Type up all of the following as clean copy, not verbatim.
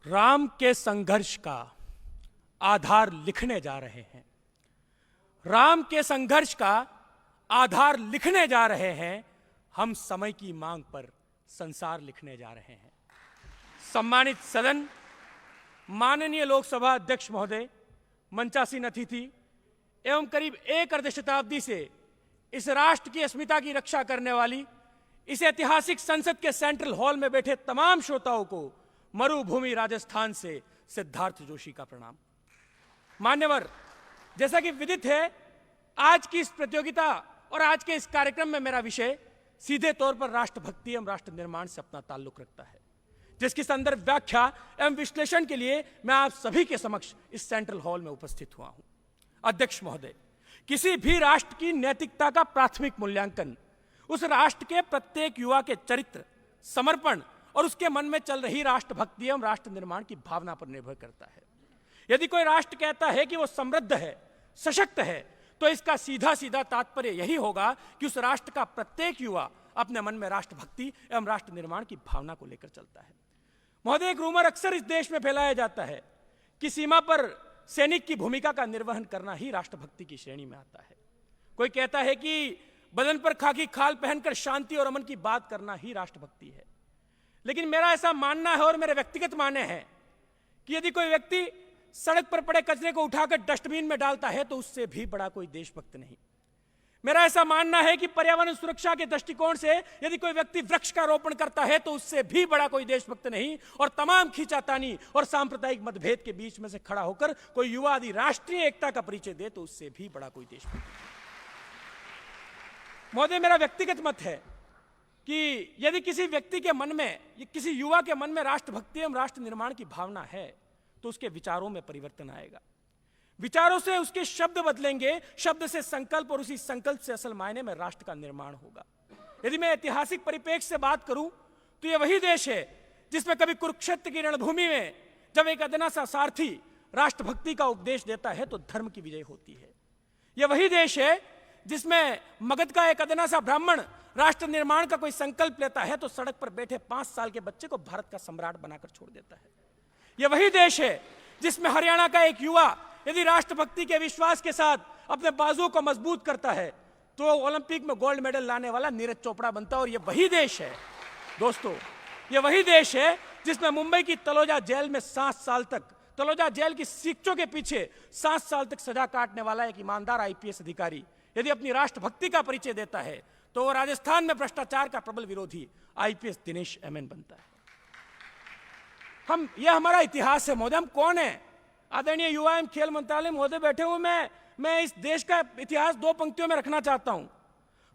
राम के संघर्ष का आधार लिखने जा रहे हैं। राम के संघर्ष का आधार लिखने जा रहे हैं। हम समय की मांग पर संसार लिखने जा रहे हैं। सम्मानित सदन, माननीय लोकसभा अध्यक्ष महोदय, मंचासीन अतिथि एवं करीब एक अर्ध शताब्दी से इस राष्ट्र की अस्मिता की रक्षा करने वाली इस ऐतिहासिक संसद के सेंट्रल हॉल में बैठे तमाम श्रोताओं को मरुभूमि राजस्थान से सिद्धार्थ जोशी का प्रणाम। मान्यवर, जैसा कि विदित है, आज की इस प्रतियोगिता और आज के इस कार्यक्रम में मेरा विषय सीधे तौर पर राष्ट्रभक्ति एवं राष्ट्र निर्माण से अपना ताल्लुक रखता है, जिसकी संदर्भ व्याख्या एवं विश्लेषण के लिए मैं आप सभी के समक्ष इस सेंट्रल हॉल में उपस्थित हुआ हूं। अध्यक्ष महोदय, किसी भी राष्ट्र की नैतिकता का प्राथमिक मूल्यांकन उस राष्ट्र के प्रत्येक युवा के चरित्र, समर्पण और उसके मन में चल रही राष्ट्रभक्ति एवं राष्ट्र निर्माण की भावना पर निर्भर करता है। यदि कोई राष्ट्र कहता है कि वो समृद्ध है, सशक्त है, तो इसका सीधा सीधा तात्पर्य यही होगा कि उस राष्ट्र का प्रत्येक युवा अपने मन में राष्ट्रभक्ति एवं राष्ट्र निर्माण की भावना को लेकर चलता है। महोदय, एक रूमर अक्सर इस देश में फैलाया जाता है कि सीमा पर सैनिक की भूमिका का निर्वहन करना ही राष्ट्रभक्ति की श्रेणी में आता है। कोई कहता है कि बदन पर खाकी खाल पहनकर शांति और अमन की बात करना ही राष्ट्रभक्ति है। लेकिन मेरा ऐसा मानना है और मेरे व्यक्तिगत मानने हैं कि यदि कोई व्यक्ति सड़क पर पड़े कचरे को उठाकर डस्टबिन में डालता है तो उससे भी बड़ा कोई देशभक्त नहीं। मेरा ऐसा मानना है कि पर्यावरण सुरक्षा के दृष्टिकोण से यदि कोई व्यक्ति वृक्ष का रोपण करता है तो उससे भी बड़ा कोई देशभक्त नहीं। और तमाम खींचातानी और सांप्रदायिक मतभेद के बीच में से खड़ा होकर कोई युवा आदि राष्ट्रीय एकता का परिचय दे तो उससे भी बड़ा कोई देशभक्त नहीं। महोदय, मेरा व्यक्तिगत मत है कि यदि किसी व्यक्ति के मन में, किसी युवा के मन में राष्ट्रभक्ति एवं राष्ट्र निर्माण की भावना है तो उसके विचारों में परिवर्तन आएगा। विचारों से उसके शब्द बदलेंगे, शब्द से संकल्प और उसी संकल्प से असल मायने में राष्ट्र का निर्माण होगा। यदि मैं ऐतिहासिक परिप्रेक्ष्य से बात करूं तो यह वही देश है जिसमें कभी कुरुक्षेत्र की रणभूमि में जब एक अदना सा सारथी राष्ट्रभक्ति का उपदेश देता है तो धर्म की विजय होती है। यह वही देश है जिसमें मगध का एक अदना सा ब्राह्मण राष्ट्र निर्माण का कोई संकल्प लेता है तो सड़क पर बैठे 5 साल के बच्चे को भारत का सम्राट बनाकर छोड़ देता है। यह वही देश है जिसमें हरियाणा का एक युवा यदि राष्ट्रभक्ति के विश्वास के साथ अपने बाजुओं को मजबूत करता है तो ओलंपिक में गोल्ड मेडल लाने वाला नीरज चोपड़ा बनता है। और यह वही देश है दोस्तों, यह वही देश है जिसमें मुंबई की तलोजा जेल में 7 साल तक, तलोजा जेल की सीखचों के पीछे 7 साल तक सजा काटने वाला एक ईमानदार आईपीएस अधिकारी यदि अपनी राष्ट्रभक्ति का परिचय देता है तो वो राजस्थान में भ्रष्टाचार का प्रबल विरोधी आईपीएस दिनेश एमएन बनता है। यह हमारा इतिहास है महोदय। हम कौन है? आदरणीय युवा एवं खेल मंत्रालय महोदय बैठे हुए, मैं इस देश का इतिहास 2 पंक्तियों में रखना चाहता हूं।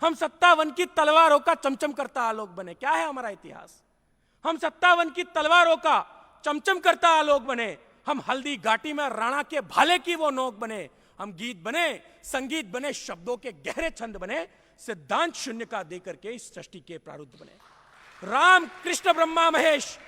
हम 57 की तलवारों का चमचम करता आलोक बने। क्या है हमारा इतिहास? हम 57 की तलवारों का चमचम करता आलोक बने। हम हल्दी घाटी में राणा के भाले की वो नोक बने। हम गीत बने, संगीत बने, शब्दों के गहरे छंद बने, सिद्धांत शून्य का देकर के इस सृष्टि के प्रारुद्ध बने। राम कृष्ण ब्रह्मा महेश,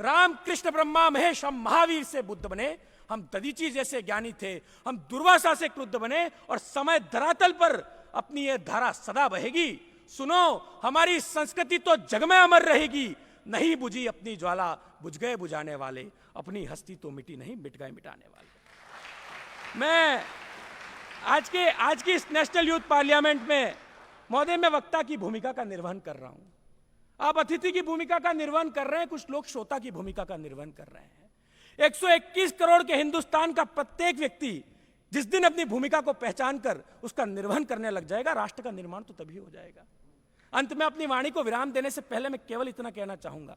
राम कृष्ण ब्रह्मा महेश। हम महावीर से बुद्ध बने, हम दधीची जैसे ज्ञानी थे, हम दुर्वासा से क्रुद्ध बने और समय धरातल पर अपनी ये धारा सदा बहेगी। सुनो, हमारी संस्कृति तो जग में अमर रहेगी। नहीं बुझी अपनी ज्वाला, बुझ गए बुझाने वाले, अपनी हस्ती तो मिटी नहीं, मिट गए मिटाने वाले। मैं आज की इस नेशनल यूथ पार्लियामेंट में महोदय मैं वक्ता की भूमिका का निर्वहन कर रहा हूं। आप अतिथि की भूमिका का निर्वहन कर रहे हैं, कुछ लोग श्रोता की भूमिका का निर्वहन कर रहे हैं। 121 करोड़ के हिंदुस्तान का प्रत्येक व्यक्ति जिस दिन अपनी भूमिका को पहचान कर उसका निर्वहन करने लग जाएगा, राष्ट्र का निर्माण तो तभी हो जाएगा। अंत में अपनी वाणी को विराम देने से पहले मैं केवल इतना कहना चाहूंगा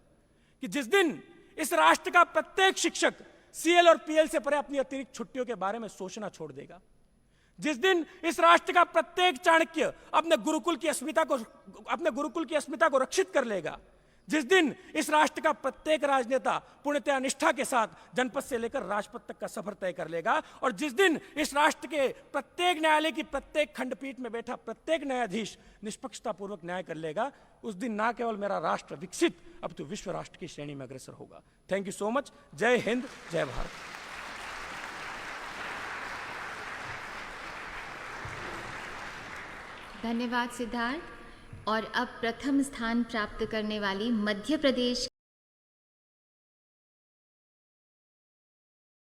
कि जिस दिन इस राष्ट्र का प्रत्येक शिक्षक सीएल और पीएल से परे अपनी अतिरिक्त छुट्टियों के बारे में सोचना छोड़ देगा, जिस दिन इस राष्ट्र का प्रत्येक चाणक्य अपने गुरुकुल की अस्मिता को रक्षित कर लेगा, जिस दिन इस राष्ट्र का प्रत्येक राजनेता पूर्णतया निष्ठा के साथ जनपद से लेकर राजपथ तक का सफर तय कर लेगा, और जिस दिन इस राष्ट्र के प्रत्येक न्यायालय की प्रत्येक खंडपीठ में बैठा प्रत्येक न्यायाधीश निष्पक्षता पूर्वक न्याय कर लेगा, उस दिन ना केवल मेरा राष्ट्र विकसित अब तो विश्व राष्ट्र की श्रेणी में अग्रसर होगा। Thank you so much. जय हिंद, जय भारत। धन्यवाद सिद्धार्थ। और अब प्रथम स्थान प्राप्त करने वाली मध्य प्रदेश